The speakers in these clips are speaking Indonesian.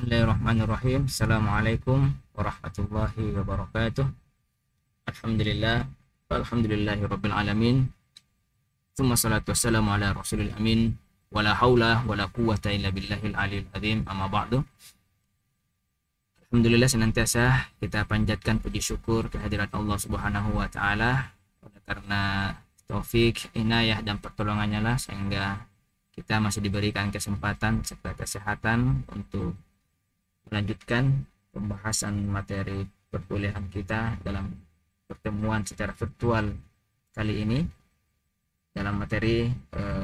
Bismillahirrahmanirrahim. Assalamualaikum warahmatullahi wabarakatuh. Alhamdulillah. Alhamdulillahirabbil alamin. Tsumma salatu wassalamu ala rasulil amin. Wala haula wala quwwata illa billahil aliyil azim. Amma ba'du. Alhamdulillah, senantiasa kita panjatkan puji syukur kehadirat Allah Subhanahu wa taala karena taufik, inayah dan pertolongannya lah sehingga kita masih diberikan kesempatan serta kesehatan untuk melanjutkan pembahasan materi perkuliahan kita dalam pertemuan secara virtual kali ini dalam materi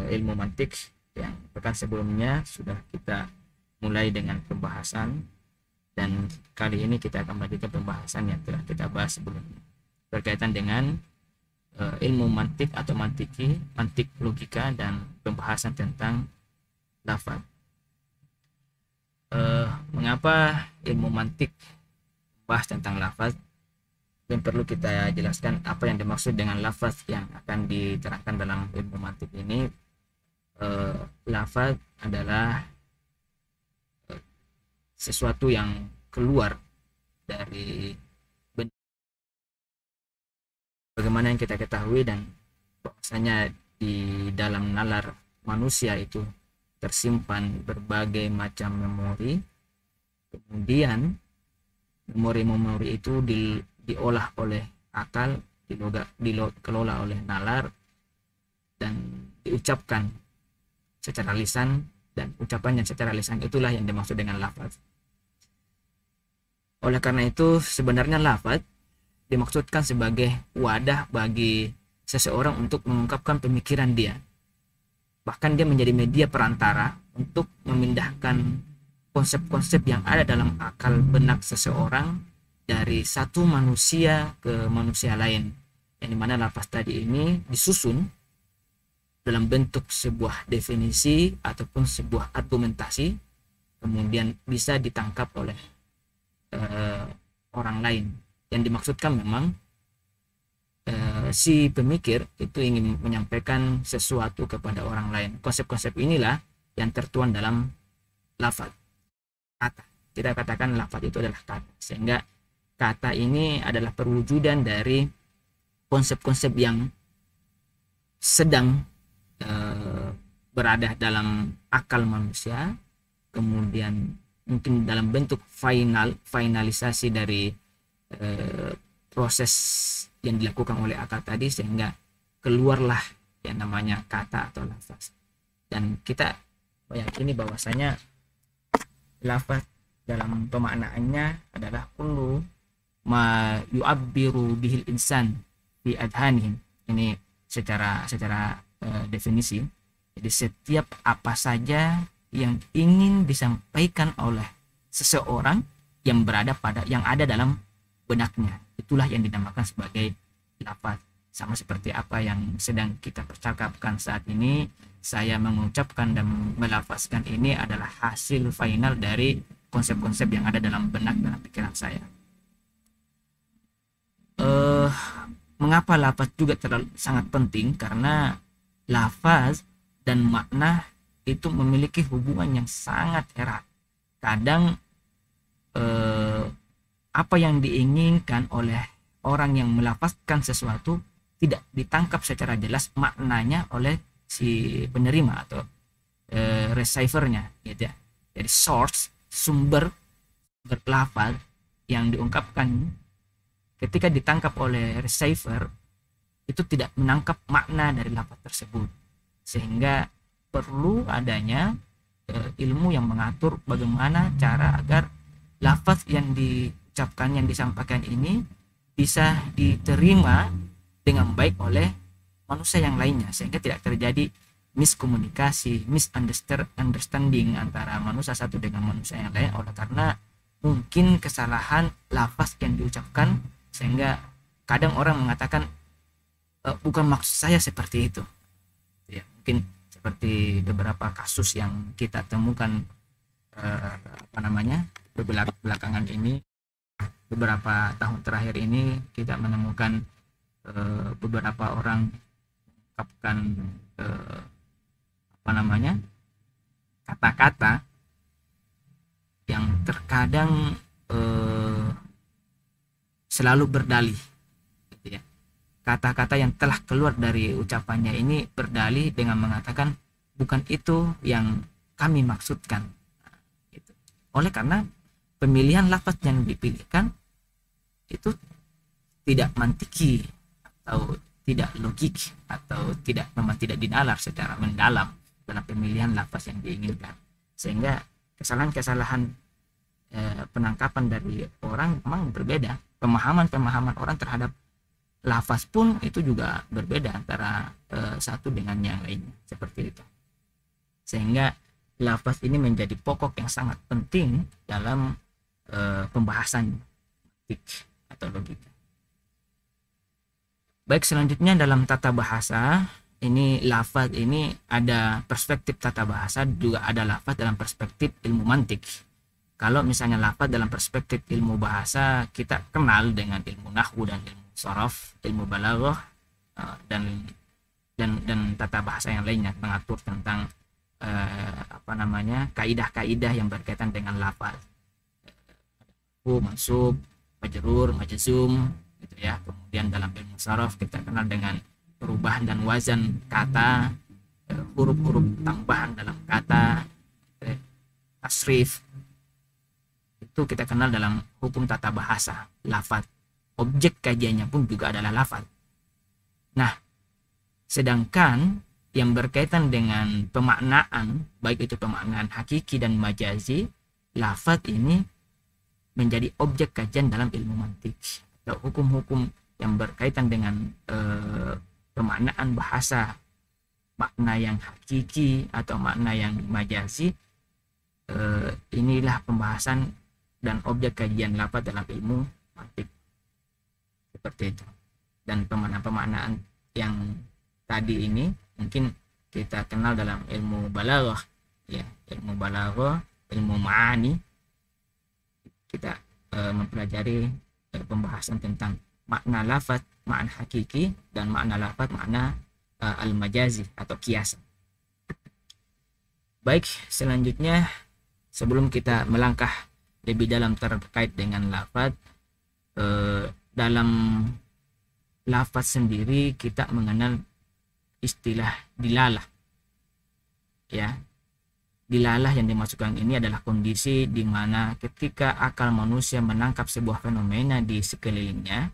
ilmu mantik yang pekan sebelumnya sudah kita mulai dengan pembahasan, dan kali ini kita akan melanjutkan pembahasan yang telah kita bahas sebelumnya berkaitan dengan ilmu mantik atau mantik logika dan pembahasan tentang lafaz. Mengapa ilmu mantik bahas tentang lafaz, dan perlu kita jelaskan apa yang dimaksud dengan lafaz yang akan diterangkan dalam ilmu mantik ini. Lafaz adalah sesuatu yang keluar dari bagaimana yang kita ketahui, dan bahwasanya di dalam nalar manusia itu tersimpan berbagai macam memori. Kemudian memori-memori itu diolah oleh akal, dikelola oleh nalar, dan diucapkan secara lisan, dan ucapannya secara lisan itulah yang dimaksud dengan lafaz. Oleh karena itu sebenarnya lafaz dimaksudkan sebagai wadah bagi seseorang untuk mengungkapkan pemikiran dia. Bahkan dia menjadi media perantara untuk memindahkan konsep-konsep yang ada dalam akal benak seseorang dari satu manusia ke manusia lain, yang dimana lafaz tadi ini disusun dalam bentuk sebuah definisi ataupun sebuah argumentasi, kemudian bisa ditangkap oleh orang lain. Yang dimaksudkan memang si pemikir itu ingin menyampaikan sesuatu kepada orang lain. Konsep-konsep inilah yang tertuang dalam lafaz, kata. Kita katakan lafaz itu adalah kata, sehingga kata ini adalah perwujudan dari konsep-konsep yang sedang berada dalam akal manusia, kemudian mungkin dalam bentuk finalisasi dari proses yang dilakukan oleh akal tadi, sehingga keluarlah yang namanya kata atau lafaz. Dan kita meyakini bahwasanya lafaz dalam pemaknaannya adalah kullu ma yu'abbiru bihil insan fi adhanihim. Ini secara definisi. Jadi setiap apa saja yang ingin disampaikan oleh seseorang yang ada dalam benaknya, itulah yang dinamakan sebagai lafaz. Sama seperti apa yang sedang kita percakapkan saat ini, saya mengucapkan dan melafazkan ini adalah hasil final dari konsep-konsep yang ada dalam dalam pikiran saya. Mengapa lafaz juga sangat penting? Karena lafaz dan makna itu memiliki hubungan yang sangat erat. Kadang apa yang diinginkan oleh orang yang melafazkan sesuatu tidak ditangkap secara jelas maknanya oleh si penerima atau receivernya, gitu ya. Jadi sumber lafaz yang diungkapkan ketika ditangkap oleh receiver itu tidak menangkap makna dari lafaz tersebut, sehingga perlu adanya ilmu yang mengatur bagaimana cara agar lafaz yang diucapkan, yang disampaikan ini bisa diterima dengan baik oleh manusia yang lainnya, sehingga tidak terjadi miskomunikasi, misunderstanding antara manusia satu dengan manusia yang lain, oleh karena mungkin kesalahan lafaz yang diucapkan, sehingga kadang orang mengatakan bukan maksud saya seperti itu, ya. Mungkin seperti beberapa kasus yang kita temukan belakangan ini, beberapa tahun terakhir ini kita menemukan beberapa orang mengungkapkan kata-kata yang terkadang selalu berdalih, gitu ya. Kata-kata yang telah keluar dari ucapannya ini berdalih dengan mengatakan bukan itu yang kami maksudkan, gitu. Oleh karena pemilihan lafaz yang dipilihkan itu tidak mantiki atau tidak logik atau memang tidak dinalar secara mendalam dalam pemilihan lafaz yang diinginkan, sehingga kesalahan-kesalahan penangkapan dari orang memang berbeda. Pemahaman orang terhadap lafaz pun itu juga berbeda antara satu dengan yang lainnya, seperti itu. Sehingga lafaz ini menjadi pokok yang sangat penting dalam pembahasan logik atau logika. Baik, selanjutnya dalam tata bahasa ini, lafaz ini ada perspektif tata bahasa, juga ada lafaz dalam perspektif ilmu mantik. Kalau misalnya lafaz dalam perspektif ilmu bahasa, kita kenal dengan ilmu nahwu dan ilmu sharaf, ilmu balaghah, dan tata bahasa yang lainnya, mengatur tentang kaidah-kaidah yang berkaitan dengan lafaz, mansub, majrur, majzum, gitu ya. Kemudian dalam ilmu sharaf kita kenal dengan perubahan dan wazan kata, huruf-huruf tambahan dalam kata, tasrif, itu kita kenal dalam hukum tata bahasa, lafaz. Objek kajiannya pun juga adalah lafaz. Nah, sedangkan yang berkaitan dengan pemaknaan, baik itu pemaknaan hakiki dan majazi, lafaz ini menjadi objek kajian dalam ilmu mantik. Atau hukum-hukum yang berkaitan dengan pemaknaan bahasa, makna yang hakiki atau makna yang majazi, inilah pembahasan dan objek kajian lafaz dalam ilmu mantik, seperti itu. Dan pemaknaan yang tadi ini mungkin kita kenal dalam ilmu balaghah, ya, ilmu balaghah, ilmu ma'ani. Kita mempelajari pembahasan tentang makna lafaz, makna hakiki, dan makna lafaz, makna al-majazi atau kiasan. Baik, selanjutnya sebelum kita melangkah lebih dalam terkait dengan lafaz, dalam lafaz sendiri kita mengenal istilah dilalah, ya. Dilalah yang dimasukkan ini adalah kondisi di mana ketika akal manusia menangkap sebuah fenomena di sekelilingnya,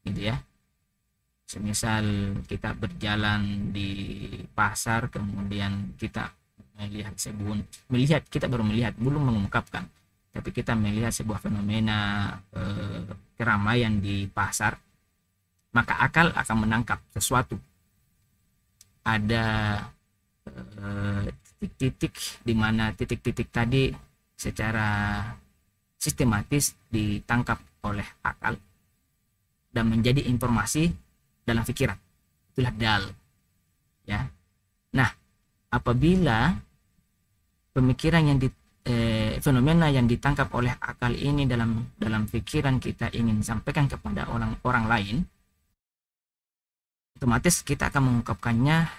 gitu ya. Semisal kita berjalan di pasar, kemudian kita kita baru melihat, belum mengungkapkan, tapi kita melihat sebuah fenomena keramaian di pasar, maka akal akan menangkap sesuatu. Ada titik-titik di mana titik-titik tadi secara sistematis ditangkap oleh akal dan menjadi informasi dalam pikiran. Itulah dal, ya. Nah, apabila pemikiran yang fenomena yang ditangkap oleh akal ini dalam pikiran kita ingin sampaikan kepada orang lain, otomatis kita akan mengungkapkannya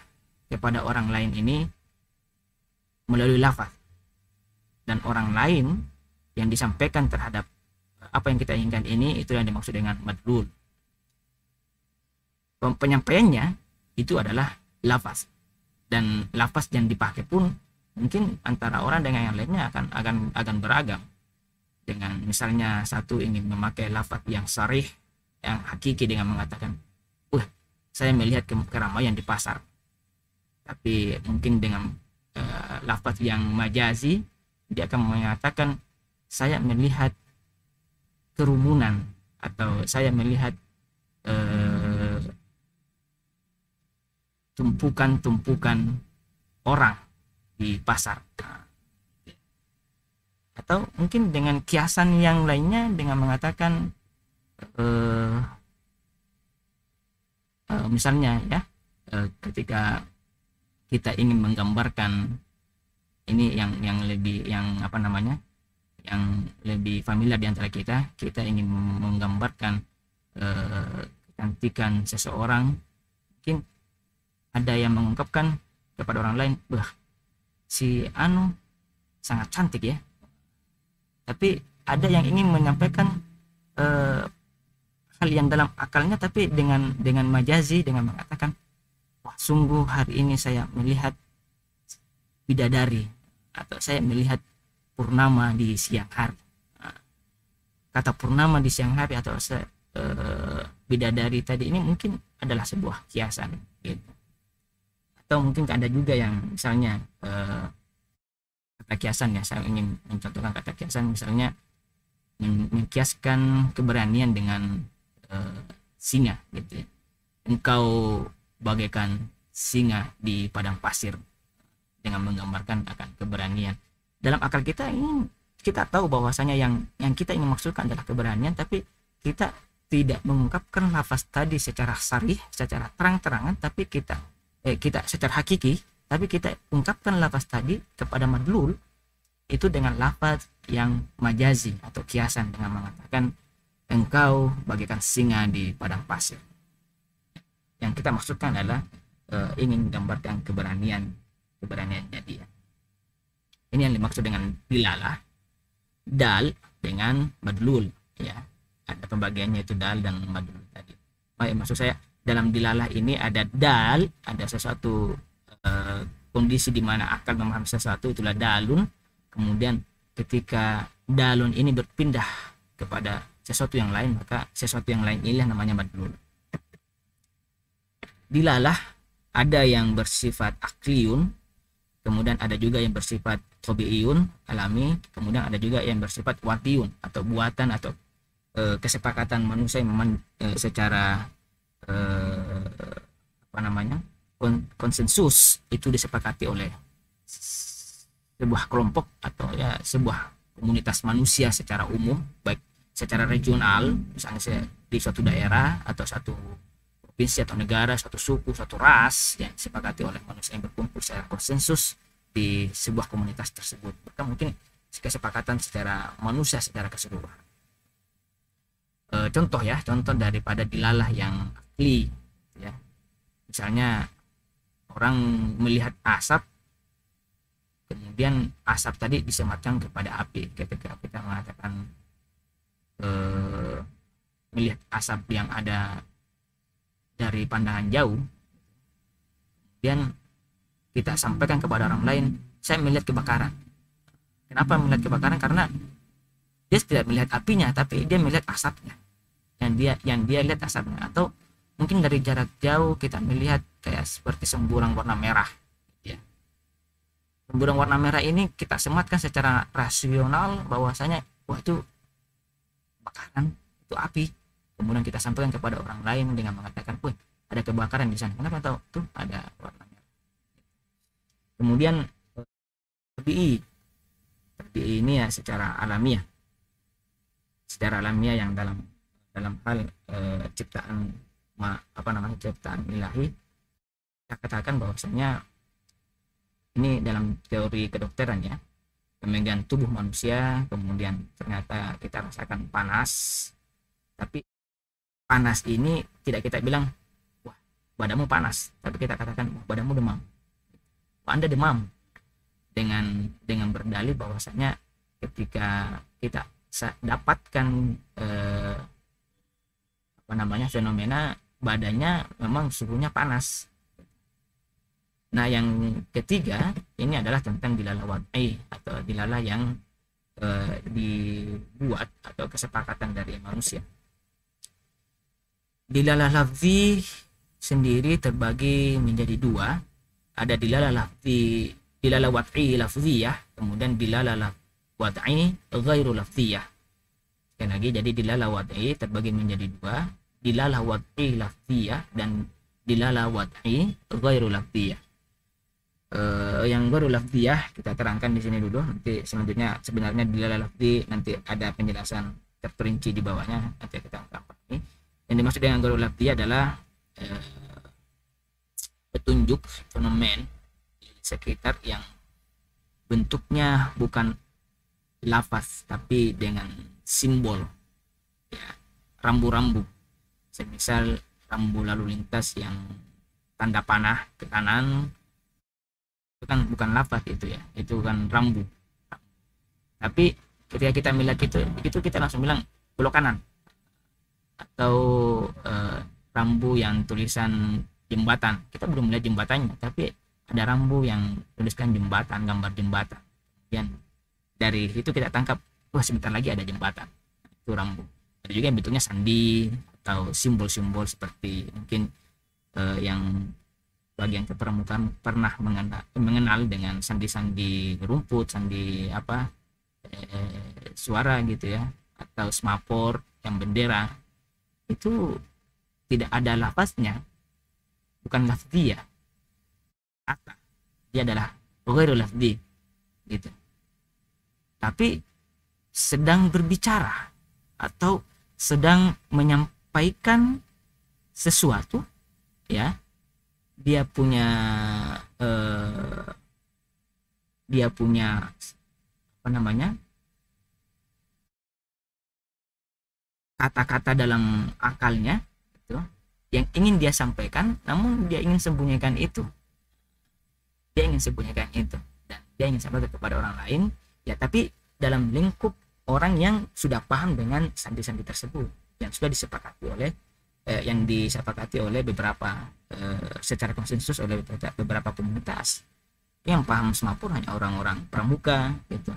kepada orang lain ini melalui lafaz, dan orang lain yang disampaikan terhadap apa yang kita inginkan ini, itu yang dimaksud dengan madlul. Penyampaiannya itu adalah lafaz, dan lafaz yang dipakai pun mungkin antara orang dengan yang lainnya akan beragam. Dengan misalnya satu ingin memakai lafaz yang sarih, yang hakiki, dengan mengatakan, saya melihat keramaian di pasar. Tapi mungkin dengan lafaz yang majazi, dia akan mengatakan, saya melihat kerumunan, atau saya melihat tumpukan-tumpukan orang di pasar. Atau mungkin dengan kiasan yang lainnya, dengan mengatakan misalnya, ya, ketika kita ingin menggambarkan ini yang lebih yang lebih familiar di antara kita ingin menggambarkan kecantikan seseorang, mungkin ada yang mengungkapkan kepada orang lain, si anu sangat cantik, ya. tapi ada yang ingin menyampaikan hal yang dalam akalnya tapi dengan majazi, dengan mengatakan wah sungguh hari ini saya melihat bidadari atau saya melihat purnama di siang hari. Kata purnama di siang hari atau bidadari tadi ini mungkin adalah sebuah kiasan gitu. Atau mungkin ada juga yang misalnya kata kiasan ya, saya ingin mencontohkan kata kiasan misalnya mengkiaskan keberanian dengan singa gitu ya. Engkau bagaikan singa di padang pasir, dengan menggambarkan akan keberanian. Dalam akal kita ini kita tahu bahwasanya yang kita ingin maksudkan adalah keberanian, tapi kita tidak mengungkapkan lafaz tadi secara sarih, secara terang-terangan, tapi kita secara hakiki, tapi kita ungkapkan lafaz tadi kepada madlul itu dengan lafaz yang majazi atau kiasan, dengan mengatakan engkau bagaikan singa di padang pasir. Yang kita maksudkan adalah ingin menggambarkan keberaniannya dia. Ini yang dimaksud dengan dilalah. Dal dengan madlul ya, ada pembagiannya itu dal dan madlul tadi. Maksud saya dalam dilalah ini ada dal, ada sesuatu kondisi di mana akal memahami sesuatu, itulah dalun. Kemudian ketika dalun ini berpindah kepada sesuatu yang lain, maka sesuatu yang lain inilah namanya madlul. Dilalah ada yang bersifat akliun, kemudian ada juga yang bersifat tabiiyun, alami, kemudian ada juga yang bersifat watiun atau buatan atau kesepakatan manusia yang memang secara konsensus itu disepakati oleh sebuah kelompok atau ya sebuah komunitas manusia secara umum, baik secara regional misalnya di suatu daerah atau satu provinsi atau negara, suatu suku, suatu ras yang disepakati oleh manusia yang berkumpul secara konsensus di sebuah komunitas tersebut. Bahkan mungkin kesepakatan secara manusia secara keseluruhan. Contoh daripada dilalah yang akli ya. Misalnya orang melihat asap, kemudian asap tadi disematkan kepada api. Ketika kita mengatakan melihat asap yang ada dari pandangan jauh, kemudian kita sampaikan kepada orang lain, saya melihat kebakaran. Kenapa melihat kebakaran? Karena dia tidak melihat apinya, tapi dia melihat asapnya. Yang dia lihat asapnya. Atau mungkin dari jarak jauh kita melihat kayak seperti semburang warna merah. Ya. Semburang warna merah ini kita sematkan secara rasional bahwasanya wah itu kebakaran, itu api. Kemudian kita sampaikan kepada orang lain dengan mengatakan, wah ada kebakaran di sana. Kenapa tahu? Tuh ada warna merah. Kemudian tabi'i ini ya secara alamiah yang dalam hal ciptaan ciptaan ilahi, kita katakan bahwasanya ini dalam teori kedokteran ya, pemegang tubuh manusia, kemudian ternyata kita rasakan panas, tapi panas ini tidak kita bilang wah badanmu panas, tapi kita katakan wah badanmu demam. Anda demam, dengan berdalih bahwasanya ketika kita dapatkan fenomena badannya memang suhunya panas. Nah yang ketiga ini adalah tentang dilalah wad'i atau dilalah yang dibuat atau kesepakatan dari manusia. Dilalah lafzi sendiri terbagi menjadi dua. Ada dilalah wad'i lafziyah, kemudian dilalah wad'i ghairu lafziyah. Sekali lagi, jadi dilalah wad'i terbagi menjadi dua, dilalah wad'i lafziyah dan dilalah wad'i ghairu lafziyah. Yang ghairu lafziyah kita terangkan di sini dulu, nanti selanjutnya sebenarnya dilalah lafzi nanti ada penjelasan terperinci di bawahnya, nanti kita ungkapkan ini. Yang dimaksud dengan ghairu lafziyah adalah petunjuk fenomen di sekitar yang bentuknya bukan lafaz tapi dengan simbol ya, rambu-rambu, semisal rambu lalu lintas yang tanda panah ke kanan itu kan bukan lafaz itu ya, itu kan rambu, tapi ketika kita melihat itu kita langsung bilang belok kanan, atau rambu yang tulisan jembatan, kita belum melihat jembatannya, tapi ada rambu yang tuliskan jembatan, gambar jembatan. Kemudian dari itu kita tangkap, wah sebentar lagi ada jembatan, itu rambu. Ada juga yang bentuknya sandi atau simbol-simbol seperti mungkin yang bagian kepramukaan pernah mengenal dengan sandi-sandi rumput, sandi apa suara gitu ya, atau semapor yang bendera, itu tidak ada lafaznya, bukan lafzi ya, kata dia adalah ghairul lafzi gitu, tapi sedang berbicara atau sedang menyampaikan sesuatu ya, dia punya apa namanya, kata-kata dalam akalnya gitu, yang ingin dia sampaikan, namun dia ingin sembunyikan itu, dan dia ingin sampaikan kepada orang lain ya, tapi dalam lingkup orang yang sudah paham dengan sandi-sandi tersebut, yang sudah disepakati oleh beberapa secara konsensus oleh beberapa komunitas. Yang paham semapur hanya orang-orang pramuka gitu,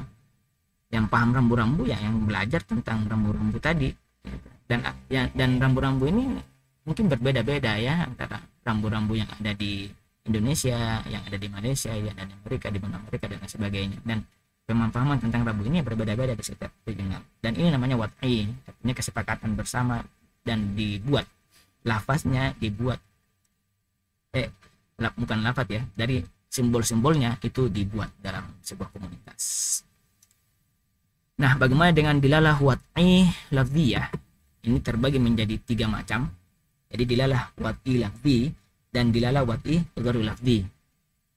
yang paham rambu-rambu ya yang belajar tentang rambu-rambu tadi gitu. Dan rambu-rambu ini mungkin berbeda-beda ya, antara rambu-rambu yang ada di Indonesia, yang ada di Malaysia, yang ada di Amerika, di benua Amerika dan sebagainya. Dan pemahaman tentang rambu ini berbeda-beda di setiap regional. Dan ini namanya wat'i, artinya kesepakatan bersama, dan dibuat lafaznya, bukan lafaz ya, dari simbol-simbolnya itu dibuat dalam sebuah komunitas. Nah, bagaimana dengan dilalah wat'i lafziyah? Ini terbagi menjadi 3 macam. Jadi dilalah wat'i lafzi dan dilalah wat'i ghairul lafzi.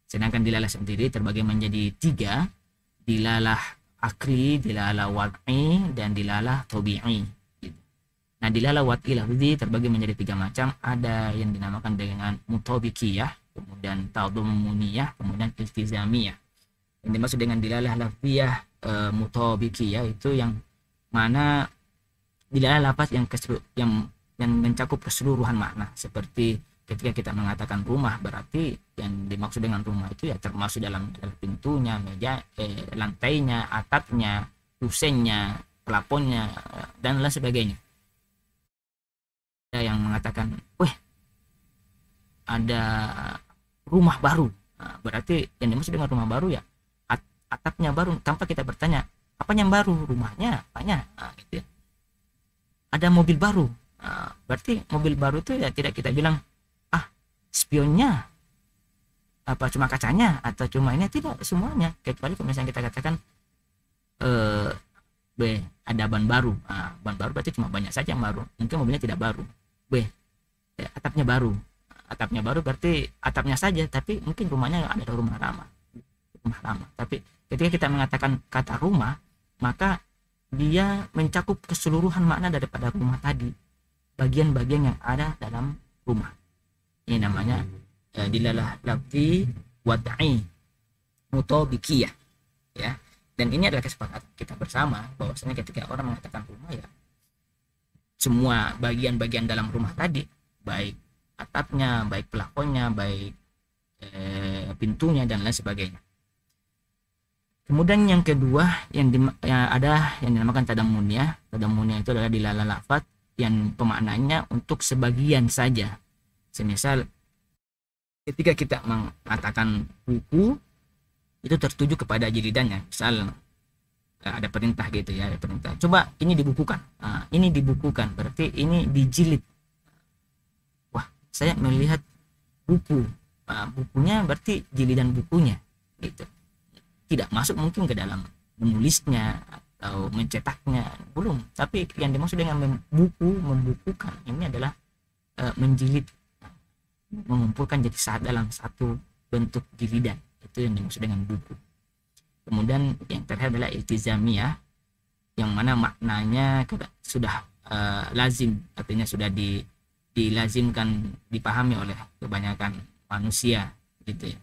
Sedangkan dilalah sendiri terbagi menjadi 3, dilalah akli, dilalah wat'i, dan dilalah tabi'i. Nah, dilalah wat'i lafzi terbagi menjadi 3 macam. Ada yang dinamakan dengan mutabikiyah, kemudian tadammuniyah, kemudian iltizamiyah. Yang dimaksud dengan dilalah lafziyah mutabikiyah itu yang mana dilalah lafaz yang mencakup keseluruhan makna. Seperti ketika kita mengatakan rumah, berarti yang dimaksud dengan rumah itu ya termasuk dalam pintunya, meja, lantainya, atapnya, kusennya, plafonnya, dan lain sebagainya. Ada yang mengatakan, weh, ada rumah baru. Nah, berarti yang dimaksud dengan rumah baru ya atapnya baru, tanpa kita bertanya apa yang baru, rumahnya apanya. Nah, gitu ya. Ada mobil baru. Nah, berarti mobil baru itu ya tidak kita bilang spionnya apa cuma kacanya atau cuma ini, tidak, semuanya. Kecuali kalau misalnya kita katakan B, ada ban baru. Nah, ban baru berarti cuma banyak saja yang baru, mungkin mobilnya tidak baru. B, atapnya baru. Atapnya baru berarti atapnya saja, tapi mungkin rumahnya ada rumah lama. Tapi ketika kita mengatakan kata rumah, maka dia mencakup keseluruhan makna daripada rumah tadi, bagian-bagian yang ada dalam rumah. Ini namanya dilalah lafzi wat'i mutabikiyah ya. Dan ini adalah kesepakatan kita bersama bahwasanya ketika orang mengatakan rumah ya semua bagian-bagian dalam rumah tadi, baik atapnya, baik plafonnya, baik pintunya dan lain sebagainya. Kemudian yang kedua yang ada yang dinamakan tadammuniyah. Tadammuniyah itu adalah dilalah lafaz yang pemaknanya untuk sebagian saja. Semisal ketika kita mengatakan buku itu tertuju kepada jilidannya, misal ada perintah gitu ya, ada perintah coba ini dibukukan. Nah, ini dibukukan berarti ini dijilid. Wah, saya melihat buku. Bukunya berarti jilidan bukunya gitu. Tidak masuk mungkin ke dalam menulisnya atau mencetaknya, belum. Tapi yang dimaksud dengan membukukan ini adalah menjilid, mengumpulkan jadi dalam satu bentuk jilidan. Itu yang dimaksud dengan buku. Kemudian yang terakhir adalah iltizamiyah, yang mana maknanya sudah lazim, artinya sudah dilazimkan, dipahami oleh kebanyakan manusia gitu ya.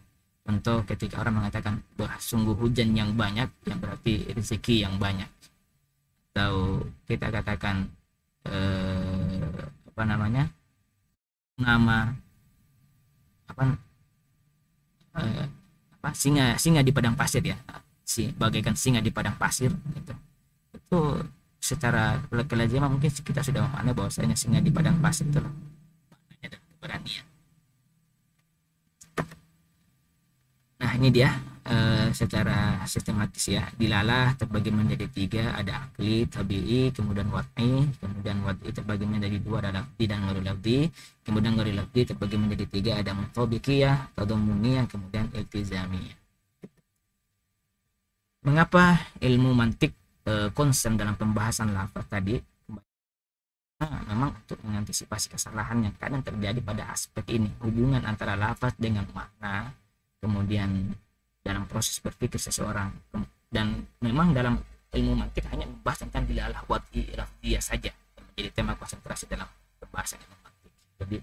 Contoh ketika orang mengatakan, wah sungguh hujan yang banyak, yang berarti rezeki yang banyak. atau kita katakan apa namanya, nama apa singa di padang pasir ya, bagaikan singa di padang pasir gitu. Itu secara kelaziman mungkin kita sudah memaknai bahwasanya singa di padang pasir itu maknanya dan keberanian. Nah ini dia secara sistematis ya, dilalah terbagi menjadi tiga, ada akli, tabi'i, kemudian wad'i. Kemudian wad'i terbagi menjadi dua, ada lafzi dan ghairi lafzi. Kemudian ghairi lafzi terbagi menjadi tiga, ada mutabiqiyah, tadammuniyah, kemudian iltizamiyah. Mengapa ilmu mantik konsen dalam pembahasan lafaz tadi? Memang untuk mengantisipasi kesalahan yang kadang terjadi pada aspek ini, hubungan antara lafaz dengan makna, kemudian dalam proses berpikir seseorang. Dan memang dalam ilmu mantik hanya membahas tentang dilalah wad'i lafziyah saja yang menjadi tema konsentrasi dalam pembahasan ilmu mantik. Jadi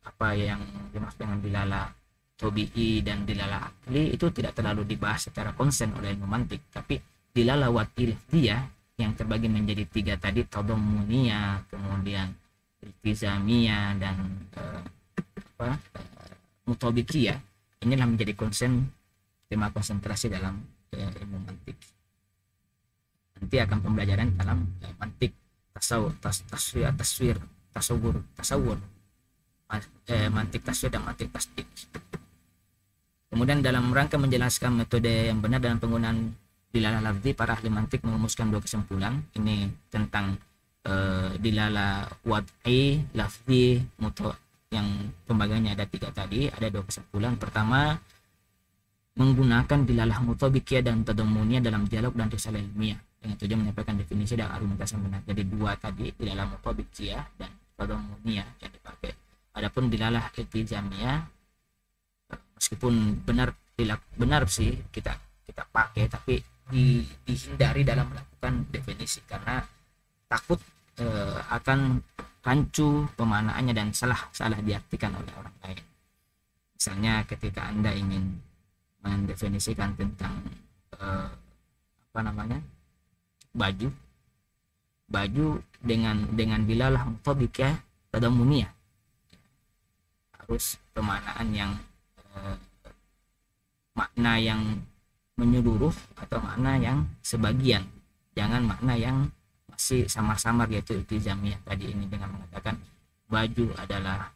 apa yang dimaksud dengan dilalah tabi'i dan dilalah akli itu tidak terlalu dibahas secara konsen oleh ilmu mantik, tapi dilalah wad'i lafziyah yang terbagi menjadi tiga tadi, tadammuniyah, kemudian iltizamiyah, dan mutabiqiyah, inilah menjadi tema konsentrasi dalam ilmu mantik. Nanti akan pembelajaran dalam mantik, tasawur, mantik tasawur dan mantik tasdik. Kemudian dalam rangka menjelaskan metode yang benar dalam penggunaan dilalah lafzi, para ahli mantik merumuskan dua kesimpulan ini tentang dilalah wad'i, lafzi, yang pembagiannya ada tiga tadi. Ada dua kesimpulan. Pertama, menggunakan dilalah mutabiqiyah dan tadammuniyah dalam dialog dan risalah ilmiah dengan tujuan menyampaikan definisi dan argumentasi yang benar. Jadi dua tadi, dilalah mutabiqiyah dan tadammuniyah yang dipakai. Adapun dilalah iltizamiyah, meskipun benar sih kita pakai, tapi dihindari dalam melakukan definisi karena takut akan rancu pemaknaannya dan salah diartikan oleh orang lain. Misalnya ketika Anda ingin mendefinisikan tentang baju dengan dilalah mutabiqiyah tadammuniyah, harus pemaknaan yang makna yang menyeluruh atau makna yang sebagian, jangan makna yang masih samar-samar, yaitu iltizamiyah tadi ini dengan mengatakan baju adalah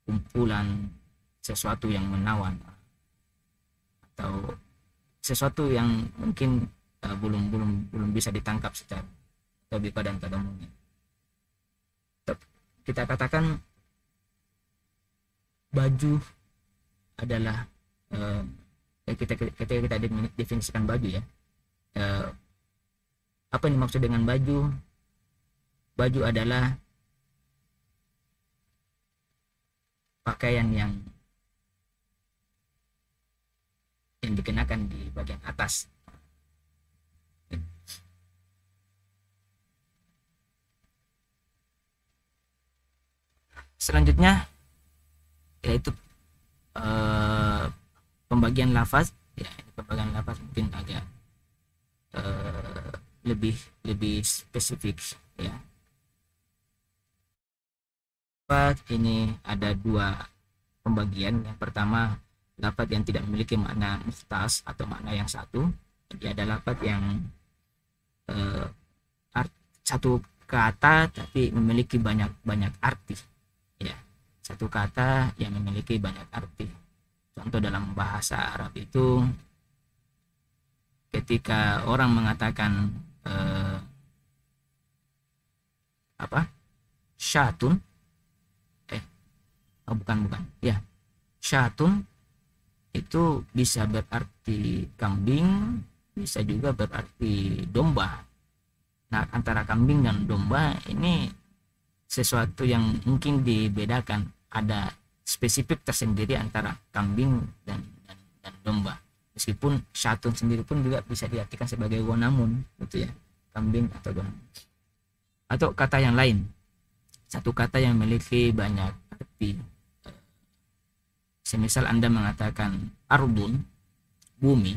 kumpulan sesuatu yang menawan atau sesuatu yang mungkin belum bisa ditangkap secara tabiqah dan tadammuniyah. Kita katakan baju adalah ketika kita definisikan baju ya, apa yang dimaksud dengan baju? Baju adalah pakaian yang dikenakan di bagian atas. Selanjutnya yaitu pembagian lafaz ya. Pembagian lafaz mungkin agak lebih spesifik ya. Ini ada dua pembagian. Yang pertama, lafaz yang tidak memiliki makna mukhtas atau makna yang satu. Jadi ada lafaz yang satu kata tapi memiliki banyak arti ya. Satu kata yang memiliki banyak arti. Contoh dalam bahasa Arab itu ketika orang mengatakan syatun, bukan ya, syatun itu bisa berarti kambing, bisa juga berarti domba. Nah, antara kambing dan domba ini sesuatu yang mungkin dibedakan, ada spesifik tersendiri antara kambing dan domba. Meskipun syatun sendiri pun juga bisa diartikan sebagai gonamun gitu ya, kambing atau gonamun. Atau kata yang lain, satu kata yang memiliki banyak arti. Semisal Anda mengatakan arbun, bumi,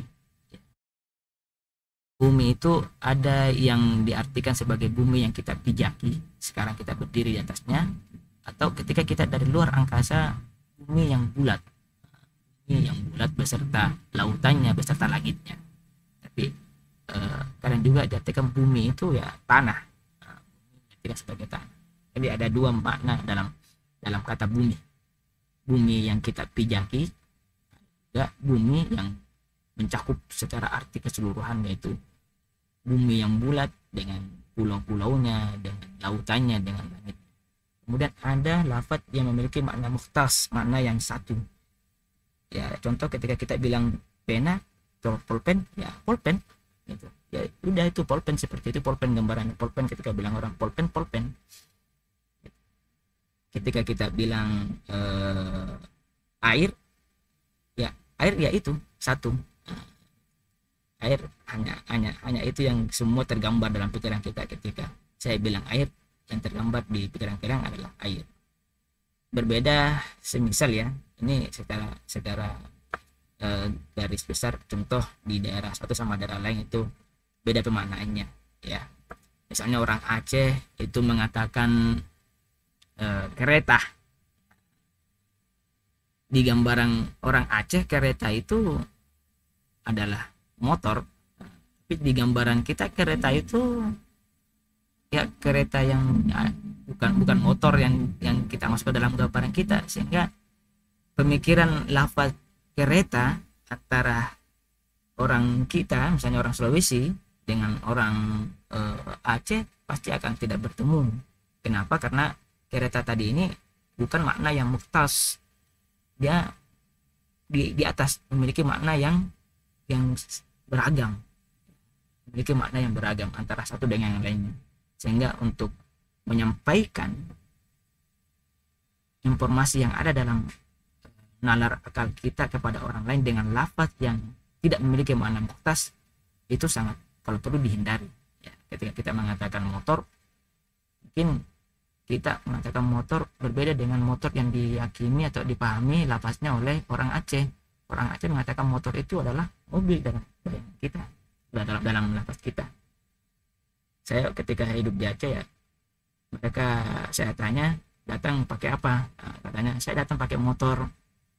Bumi itu ada yang diartikan sebagai bumi yang kita pijaki, sekarang kita berdiri di atasnya, atau ketika kita dari luar angkasa, bumi yang bulat, bumi yang bulat beserta lautannya, beserta langitnya. Tapi kadang juga diartikan bumi itu ya tanah, tidak sebagai tanah. Jadi ada dua makna dalam dalam kata bumi. Bumi yang kita pijaki, juga bumi yang mencakup secara arti keseluruhan, yaitu bumi yang bulat dengan pulau-pulaunya, dengan lautannya, dengan langit. Kemudian ada lafaz yang memiliki makna mukhtas, makna yang satu. Ya, contoh ketika kita bilang pena atau pulpen, ya pulpen gitu. Ya udah itu pulpen, seperti itu pulpen, gambarannya pulpen. Ketika bilang orang pulpen, pulpen. Ketika kita bilang air, ya air ya itu satu. Air hanya itu yang semua tergambar dalam pikiran kita. Ketika saya bilang air, yang tergambar di pikiran kita adalah air. Berbeda semisal ya, ini secara garis besar, contoh di daerah satu sama daerah lain itu beda pemaknaannya ya. Misalnya orang Aceh itu mengatakan kereta. Di gambaran orang Aceh, kereta itu adalah motor, tapi di gambaran kita kereta itu ya kereta yang ya, bukan motor yang kita masuk ke dalam gambaran kita, sehingga pemikiran lafaz kereta antara orang kita, misalnya orang Sulawesi dengan orang Aceh, pasti akan tidak bertemu. Kenapa? Karena kereta tadi ini bukan makna yang mukhtas, dia di atas memiliki makna yang beragam, memiliki makna yang beragam antara satu dengan yang lainnya, sehingga untuk menyampaikan informasi yang ada dalam nalar akal kita kepada orang lain dengan lafaz yang tidak memiliki makna mukhtas, itu sangat kalau perlu dihindari ya. Ketika kita mengatakan motor, mungkin kita mengatakan motor berbeda dengan motor yang diyakini atau dipahami lafaznya oleh orang Aceh. Orang Aceh mengatakan motor itu adalah mobil dalam kita, dalam lafaz kita. Saya ketika hidup di Aceh ya, mereka saya tanya datang pakai apa, nah, katanya saya datang pakai motor.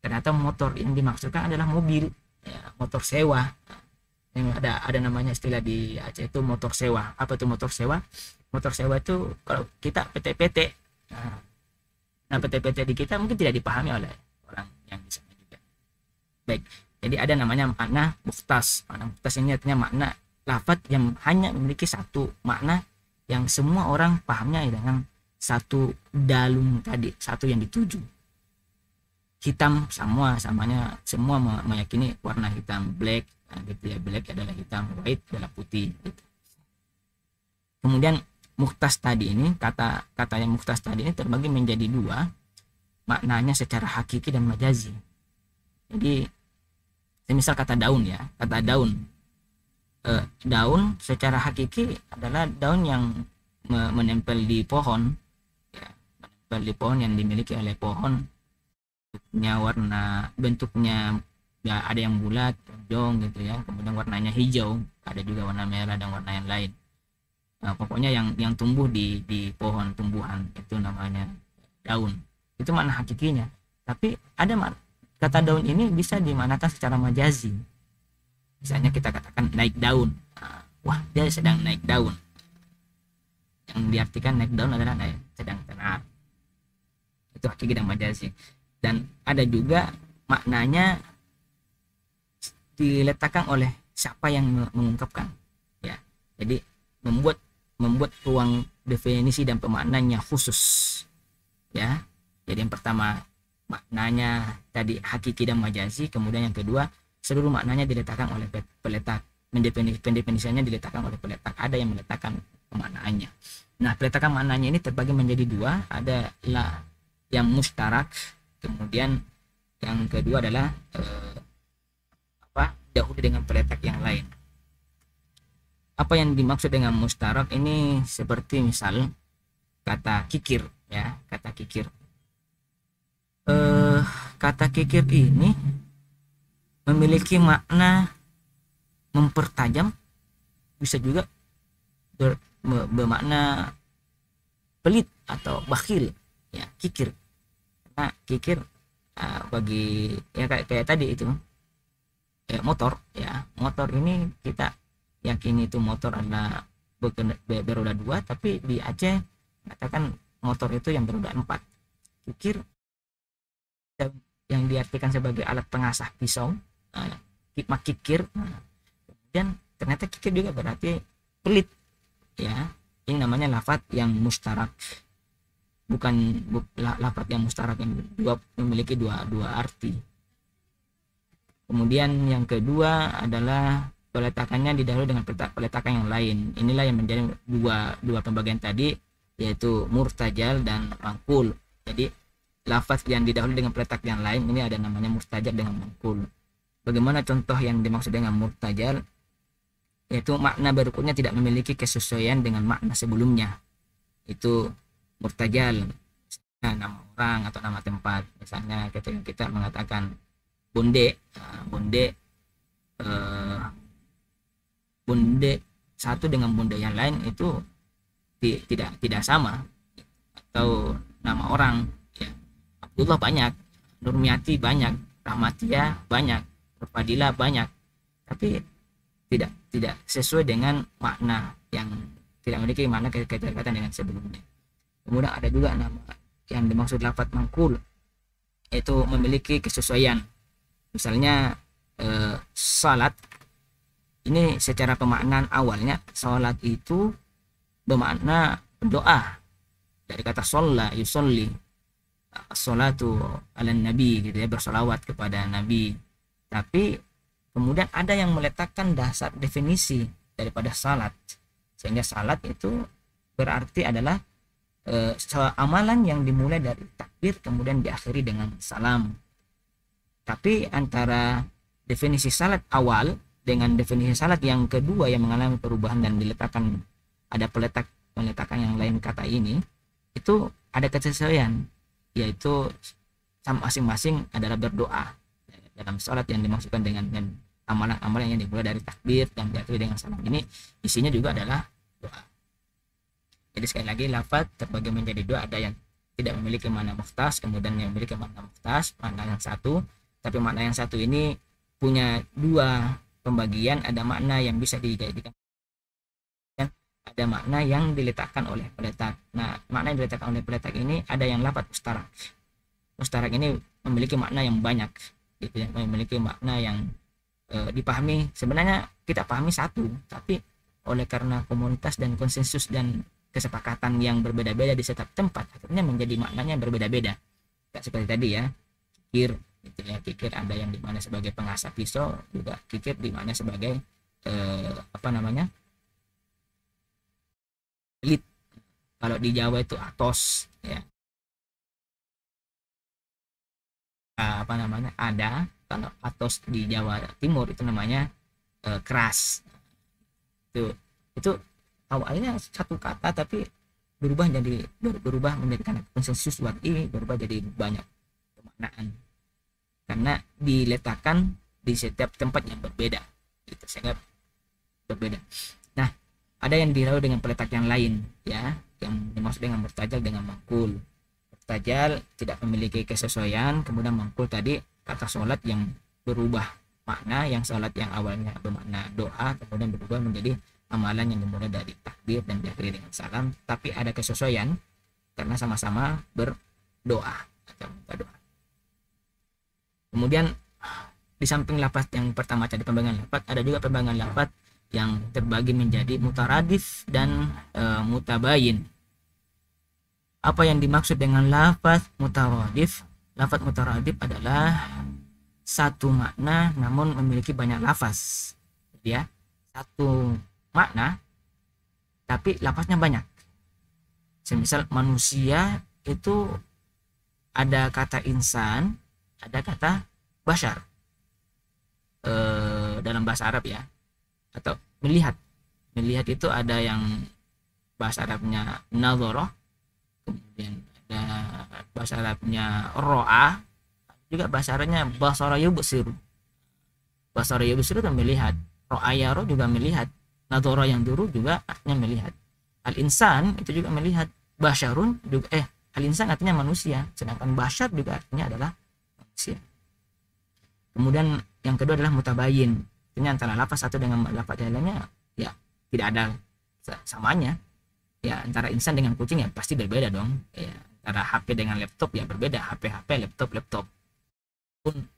Ternyata motor yang dimaksudkan adalah mobil ya, motor sewa. Yang ada namanya istilah di Aceh itu motor sewa. Apa itu motor sewa? Motor sewa itu kalau kita PT-PT, nah PT-PT di kita mungkin tidak dipahami oleh orang yang di sana juga. Baik, jadi ada namanya makna mukhtas. Makna mukhtas ini artinya makna lafaz yang hanya memiliki satu makna yang semua orang pahamnya dengan satu dalung tadi, satu yang dituju. Hitam samanya semua meyakini warna hitam, black, nah gitu ya, black adalah hitam, white adalah putih gitu. Kemudian mukhtas tadi ini, kata yang mukhtas tadi ini terbagi menjadi dua, maknanya secara hakiki dan majazi. Jadi misal kata daun ya, kata daun, daun secara hakiki adalah daun yang menempel di pohon ya, menempel di pohon yang dimiliki oleh pohon. Bentuknya ya ada yang bulat, lonjong gitu ya, kemudian warnanya hijau, ada juga warna merah dan warna yang lain. Nah, pokoknya yang tumbuh di pohon tumbuhan itu namanya daun. Itu makna hakikinya. Tapi ada kata daun ini bisa dimanakan secara majazi. Misalnya kita katakan naik daun. Nah, wah, dia sedang naik daun. Yang diartikan naik daun adalah sedang tenar. Itu hakiki dan majazi. Dan ada juga maknanya diletakkan oleh siapa yang mengungkapkan ya. Jadi membuat ruang definisi dan pemaknanya khusus ya. Jadi yang pertama maknanya tadi hakiki dan majazi, kemudian yang kedua seluruh maknanya diletakkan oleh peletak, pendefinisiannya diletakkan oleh peletak. Ada yang meletakkan pemaknaannya. Nah, peletakan maknanya ini terbagi menjadi dua, ada yang mustarak, kemudian yang kedua adalah dahulu dengan peletak yang lain. Apa yang dimaksud dengan mustarak ini? Seperti misal kata kikir ya, kata kikir. Kata kikir ini memiliki makna mempertajam bisa juga bermakna pelit atau bakhil, ya, kikir. Karena kikir bagi ya kayak tadi itu motor, ya, motor ini kita yakini itu motor adalah beroda 2, tapi di Aceh katakan motor itu yang beroda 4. Kikir yang diartikan sebagai alat pengasah pisau, kikir. Kemudian ternyata kikir juga berarti pelit, ya. Ini namanya lafaz yang mustarak, bukan lafaz yang mustarak yang memiliki dua arti. Kemudian yang kedua adalah peletakannya didahului dengan peletakan yang lain. Inilah yang menjadi dua pembagian tadi, yaitu murtajal dan mangkul. Jadi lafaz yang didahului dengan peletak yang lain ini ada namanya murtajal dengan mangkul. Bagaimana contoh yang dimaksud dengan murtajal? Yaitu makna berikutnya tidak memiliki kesesuaian dengan makna sebelumnya. Itu murtajal, nama orang atau nama tempat. Misalnya ketika kita mengatakan bonde satu dengan bonde yang lain itu tidak sama. Atau nama orang, ya, Abdullah banyak, Nurmiati banyak, Rahmatia banyak, Nurfadila banyak, tapi tidak sesuai dengan makna, yang tidak memiliki makna keterkaitan dengan sebelumnya. Kemudian ada juga nama yang dimaksud lafaz mangkul, yaitu memiliki kesesuaian. Misalnya salat ini secara pemaknaan awalnya salat itu bermakna doa, dari kata sholla yusolli, as-sholatu ala nabi, gitu ya, bersolawat kepada nabi. Tapi kemudian ada yang meletakkan dasar definisi daripada salat, sehingga salat itu berarti adalah amalan yang dimulai dari takbir kemudian diakhiri dengan salam. Tapi antara definisi salat awal dengan definisi salat yang kedua yang mengalami perubahan dan diletakkan ada peletakan yang lain kata ini, itu ada kesesuaian, yaitu masing-masing adalah berdoa dalam salat yang dimaksudkan dengan amalan-amalan yang dimulai dari takbir dan diakhiri dengan salam. Ini isinya juga adalah doa. Jadi sekali lagi lafaz terbagi menjadi dua, ada yang tidak memiliki makna mukhtas, kemudian yang memiliki makna mukhtas, makna yang satu. Tapi makna yang satu ini punya dua pembagian, ada makna yang bisa dijadikan dan ada makna yang diletakkan oleh peletak. Nah, makna yang diletakkan oleh peletak ini ada yang lafaz mustarak. Mustarak ini memiliki makna yang banyak, gitu ya, memiliki makna yang dipahami. Sebenarnya kita pahami satu, tapi oleh karena komunitas dan konsensus dan kesepakatan yang berbeda-beda di setiap tempat, akhirnya menjadi maknanya berbeda-beda. Tidak seperti tadi ya, kikir, gitu ya, kikir ada yang dimana sebagai pengasah pisau, juga kikir dimana sebagai pelit. Kalau di Jawa itu atos, ya, ada. Kalau atos di Jawa Timur itu namanya keras. Itu awalnya satu kata tapi berubah menjadi karena konsensus waktu, berubah jadi banyak pemaknaan karena diletakkan di setiap tempat yang berbeda, gitu, sehingga berbeda. Nah, ada yang dirau dengan peletak yang lain, ya, yang dimaksud dengan murtajal dengan mangkul. Murtajal tidak memiliki kesesuaian, kemudian mangkul tadi kata sholat yang berubah makna, yang sholat yang awalnya bermakna doa kemudian berubah menjadi amalan yang dimulai dari takbir dan diakhiri dengan salam, tapi ada kesesuaian karena sama-sama berdoa atau minta doa. Kemudian di samping lafaz yang pertama tadi pembagian lafaz, ada juga pembagian lafaz yang terbagi menjadi mutaradif dan mutabayin. Apa yang dimaksud dengan lafaz mutaradif? Lafaz mutaradif adalah satu makna namun memiliki banyak lafaz, ya, satu makna tapi lafaznya banyak. Semisal manusia itu ada kata insan, ada kata bashar dalam bahasa Arab, ya, atau melihat itu ada yang bahasa Arabnya nadhara, kemudian ada bahasa Arabnya ro'a, juga bahasa Arabnya basara yubsir. Basara yubsir itu melihat, ro'a yara juga melihat. Nadhara yang dulu juga artinya melihat. Al-insan itu juga melihat. Basyarun juga al-insan artinya manusia, sedangkan basyar juga artinya adalah manusia. Kemudian yang kedua adalah mutabayin. Artinya antara lafaz satu dengan lafaz lainnya ya tidak ada samanya. Ya antara insan dengan kucing ya pasti berbeda dong. Ya, antara HP dengan laptop ya berbeda. HP, laptop pun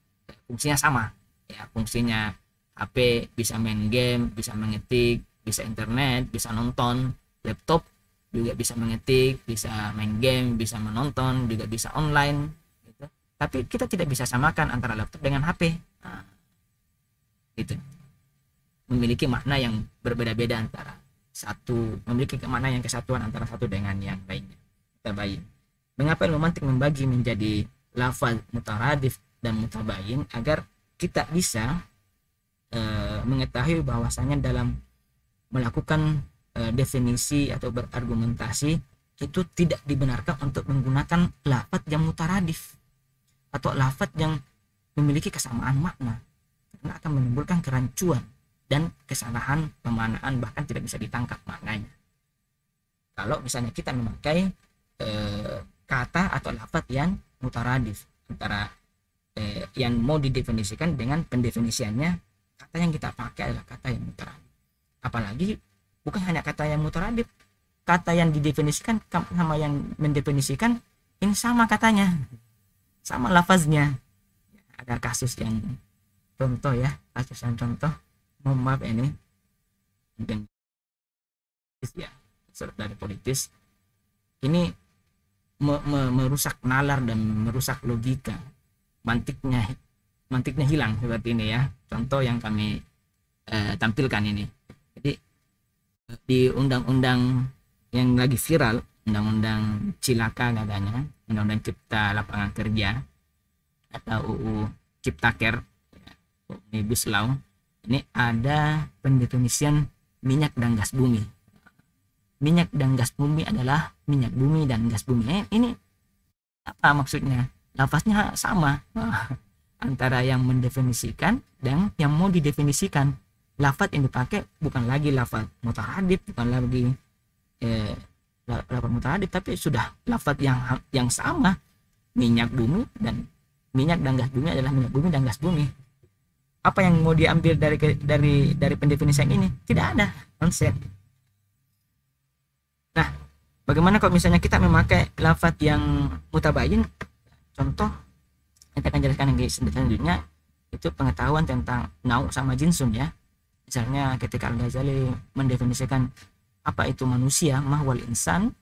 fungsinya sama. Ya, fungsinya HP bisa main game, bisa mengetik, bisa internet, bisa nonton. Laptop juga bisa mengetik, bisa main game, bisa menonton, juga bisa online gitu. Tapi kita tidak bisa samakan antara laptop dengan HP. Nah, gitu. Memiliki makna yang berbeda-beda antara satu, memiliki makna yang kesatuan antara satu dengan yang lainnya. Mutabayin. Mengapa ilmu mantik membagi menjadi lafaz mutaradif dan mutabayin agar kita bisa mengetahui bahwasanya dalam melakukan definisi atau berargumentasi itu tidak dibenarkan untuk menggunakan lafaz yang mutaradif atau lafaz yang memiliki kesamaan makna, karena akan menimbulkan kerancuan dan kesalahan pemaknaan, bahkan tidak bisa ditangkap maknanya. Kalau misalnya kita memakai kata atau lafaz yang mutaradif antara yang mau didefinisikan dengan pendefinisiannya, kata yang kita pakai adalah kata yang mutaradif. Apalagi bukan hanya kata yang mutaradif, kata yang didefinisikan sama yang mendefinisikan ini sama katanya, sama lafaznya. Ada kasus yang contoh ya, kasus yang contoh, mohon maaf ini mungkin ya dari politis ini merusak nalar dan merusak logika, mantiknya hilang seperti ini ya. Contoh yang kami tampilkan ini. Jadi di undang-undang yang lagi viral, undang-undang cilaka katanya, undang-undang cipta lapangan kerja atau UU Ciptaker, Omnibus Law, ini ada pendefinisian minyak dan gas bumi. Minyak dan gas bumi adalah minyak bumi dan gas bumi. Ini apa maksudnya? Lafaznya sama antara yang mendefinisikan dan yang mau didefinisikan. Lafaz yang dipakai bukan lagi lafaz mutaradif, bukan lagi lafaz mutaradif, tapi sudah lafaz yang sama. Minyak dan gas bumi adalah minyak bumi dan gas bumi. Apa yang mau diambil dari pendefinisian ini? Tidak ada konsep. Nah, bagaimana kalau misalnya kita memakai lafaz yang mutabayin? Contoh yang akan jelaskan yang selanjutnya itu pengetahuan tentang nau sama jinsun ya. Misalnya ketika Al-Ghazali mendefinisikan apa itu manusia, mahwal insan,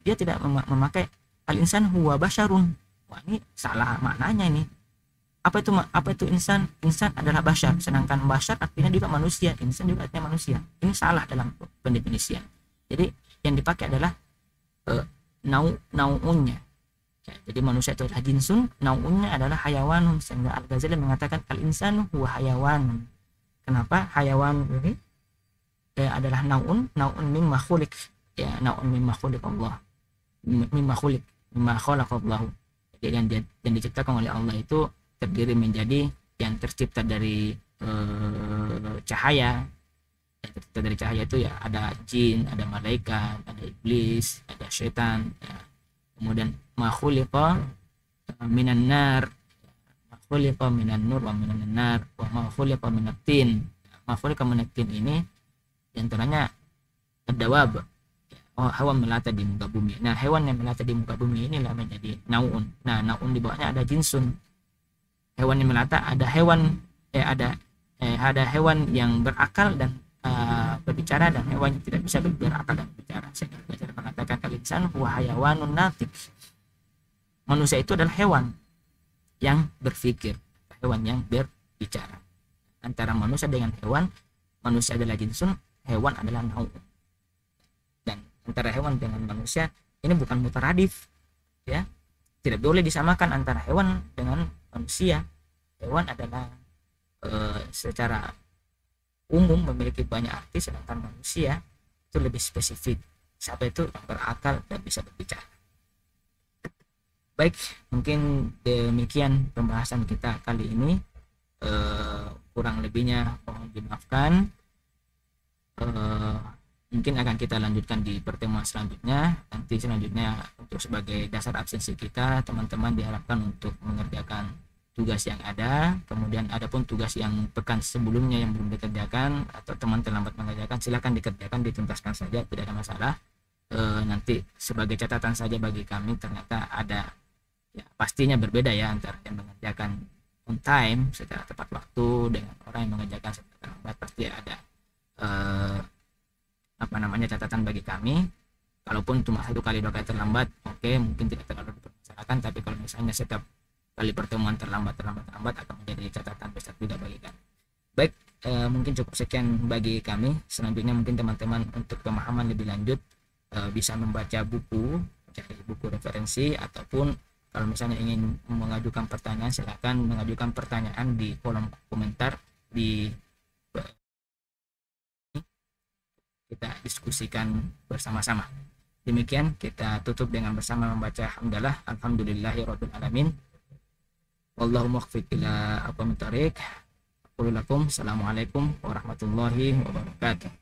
dia tidak memakai al-insan huwa basyarun. Wah, ini salah maknanya ini. Apa itu insan? Insan adalah basyar, sedangkan basyar artinya juga manusia, insan juga artinya manusia. Ini salah dalam pendefinisian. Jadi yang dipakai adalah nau'unnya. Ya, jadi manusia itu adalah jinsun, nau'unnya adalah hayawanun, sehingga Al-Ghazali mengatakan al-insanu huwa hayawanun. Kenapa hayawan ini adalah naun mimma khuliq, ya, naun mimma khuliq Allah, mimma khalaq Allah. Jadi yang diciptakan oleh Allah itu terdiri menjadi yang tercipta dari cahaya. Yang tercipta dari cahaya itu ya ada jin, ada malaikat, ada iblis, ada syaitan ya. Kemudian ma khuliqa minan nar, khuliqa minan nur wa minan nar wa ma khuliqa minat tin. Ma khuliqa minat tin ini diantaranya ad-dawab, hewan melata di muka bumi. Nah, hewan yang melata di muka bumi inilah menjadi naun. Nah, naun di bawahnya ada jinsun. Hewan yang melata ada hewan ada hewan yang berakal dan berbicara, dan hewan yang tidak bisa berakal dan berbicara. Saya mengatakan al-insan huwa hayawanun natik. Manusia itu adalah hewan yang berpikir, hewan yang berbicara. Antara manusia dengan hewan, manusia adalah jinsun, hewan adalah naun. Dan antara hewan dengan manusia ini bukan mutaradif, ya, tidak boleh disamakan antara hewan dengan manusia. Hewan adalah secara umum memiliki banyak arti, sedangkan manusia itu lebih spesifik. Siapa itu yang berakal dan bisa berbicara. Baik, mungkin demikian pembahasan kita kali ini. Kurang lebihnya mohon dimaafkan. eh, mungkin akan kita lanjutkan di pertemuan selanjutnya. Nanti selanjutnya untuk sebagai dasar absensi kita, teman-teman diharapkan untuk mengerjakan tugas yang ada. Kemudian adapun tugas yang pekan sebelumnya yang belum dikerjakan atau teman terlambat mengerjakan, silakan dikerjakan, dituntaskan saja, tidak ada masalah. Nanti sebagai catatan saja bagi kami, ternyata ada, ya pastinya berbeda ya antara yang mengerjakan on time secara tepat waktu dengan orang yang mengerjakan secara terlambat. Pasti ada apa namanya catatan bagi kami. Kalaupun cuma 1 kali 2 kali terlambat, oke, mungkin tidak terlalu dipermasalahkan. Tapi kalau misalnya setiap kali pertemuan terlambat akan menjadi catatan besar juga bagi kami. Baik, mungkin cukup sekian bagi kami. Selanjutnya mungkin teman-teman untuk pemahaman lebih lanjut bisa membaca buku, cari buku referensi, ataupun kalau misalnya ingin mengajukan pertanyaan, silakan mengajukan pertanyaan di kolom komentar di kita diskusikan bersama-sama. Demikian kita tutup dengan bersama membaca hamdalah alhamdulillahirabbil alamin. Wallahu muwaffiq ila aqwamit thoriq. Assalamualaikum warahmatullahi wabarakatuh.